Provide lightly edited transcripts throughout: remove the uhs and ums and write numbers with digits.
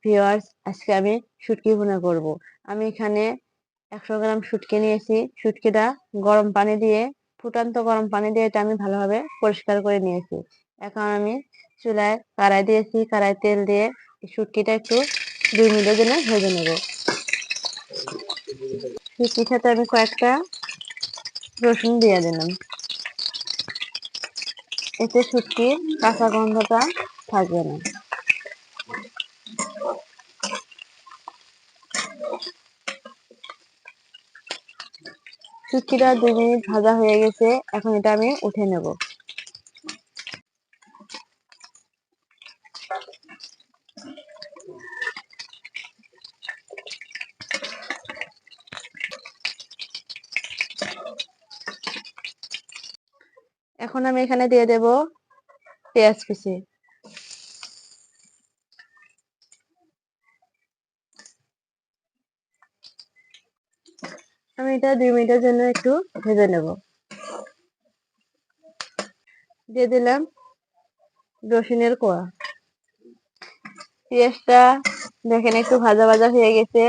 Viewers, আজকে আমি শুটকি ভুনা করব। আমি এখানে 100 গ্রাম শুটকি নিয়েছি। শুটকিটা গরম পানি দিয়ে, ফুটন্ত গরম পানি দিয়ে এটা আমি ভালোভাবে পরিষ্কার করে নিয়েছি। এখন আমি চুলায় কড়াই দিয়েছি, কড়াই তেল দিয়ে শুটকিটা একটু 2 মিনিটের জন্য ভেজে নেব। শুটকির সাথে আমি কয়েকটা রসুন দিয়ে দিলাম, এতে শুটকির কাঁচা গন্ধটা থাকবে না। শুটকিটা 2 মিনিট ভাজা হয়ে গেছে, এখন এটা আমি উঠে নেব। এখন আমি এখানে দিয়ে দেব পেঁয়াজ কুচি। আমি এটা 2 মিনিটের জন্য একটু ভেজে নেব। দিয়ে দিলাম রসুনের কোয়া। পেঁয়াজটা দেখেন একটু ভাজা ভাজা হয়ে গেছে।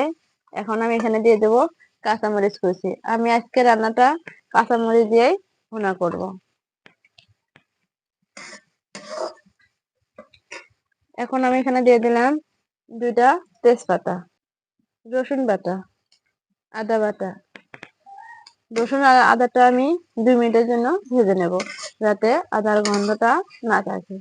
এখন আমি এখানে দিয়ে দেব কাঁচামরিচ কুচি। আমি আজকে রান্নাটা কাঁচামরিচ দিয়েই ভুনা করব। এখন আমি এখানে দিয়ে দিলাম 2টা তেজপাতা, রসুন বাটা, আদা বাটা। রসুন আর আদাটা আমি 2 মিনিটের জন্য ভেজে নেব, যাতে আদার গন্ধটা না থাকে।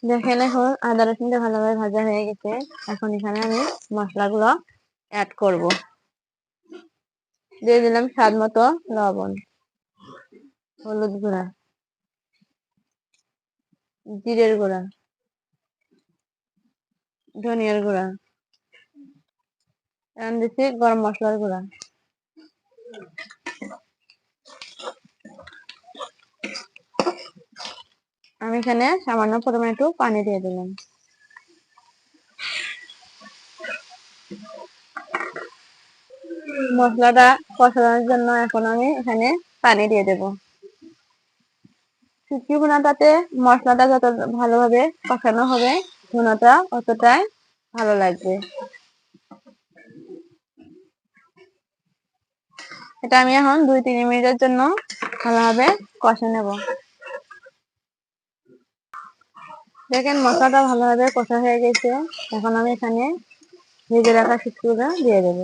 দেখেন এখন আদা রসুনটা ভালোভাবে ভাজা হয়ে গেছে। এখন এখানে আমি মশলাগুলো অ্যাড করব। দিয়ে দিলাম স্বাদ মতো লবণ, হলুদ গুঁড়া, জিরের গুঁড়া, ধনিয়ার গুঁড়া, এখন দিচ্ছি গরম মশলার গুঁড়া। আমি এখানে সামান্য পরিমাণে একটু পানি দিয়ে দিলাম। মশলাটা কষানোর জন্য এখন আমি এখানে পানি দিয়ে দেব। শুটকি ভুনাটাতে মশলাটা যত ভালোভাবে কষানো হবে, ভুনাটা অতটাই ভালো লাগবে। এটা আমি এখন 2-3 মিনিটের জন্য ভালোভাবে কষে নেব। দেখেন মশলাটা ভালোভাবে কষা হয়ে গেছে। এখন আমি এখানে ভেজে রাখা শুটকিগুলো দিয়ে দেব।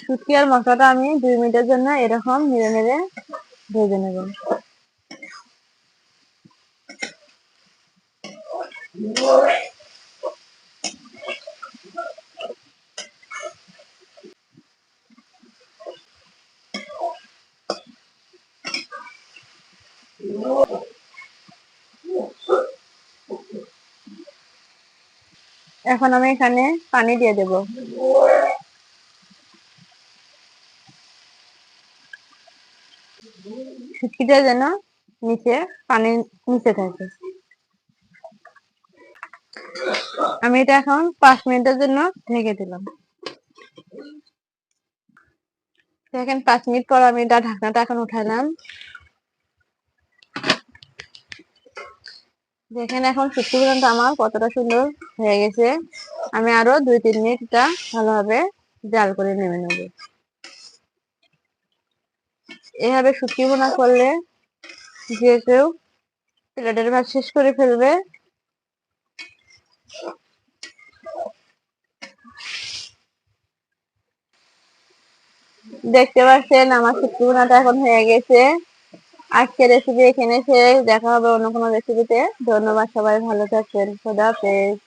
শুটকি আর মশলাটা আমি 2 মিনিটের জন্য এরকম নেড়ে নেড়ে ভেজে নেব। এখন আমি এখানে পানি দিয়ে দেব। শুটকিটা যেন নিচে পানির নিচে থাকে। আমি এটা এখন 5 মিনিটের জন্য ঢেকে দিলাম। দেখেন 5 মিনিট পর আমি এটা ঢাকনাটা এখন উঠালাম। দেখেন এখন শুটকি ভুনাটা আমার কতটা সুন্দর হয়ে গেছে। আমি আরো 2-3 মিনিট এটা ভালোভাবে জাল করে নেমে নেব। এভাবে শুটকি ভুনা করলে যে কেউ প্লেটের ভাত শেষ করে ফেলবে। দেখতে পাচ্ছেন আমার শুটকি ভুনাটা এখন হয়ে গেছে। আজকের রেসিপি এখানে শেষ। দেখা হবে অন্য কোনো রেসিপিতে। ধন্যবাদ, সবাই ভালো থাকবেন। খোদা হাফেজ।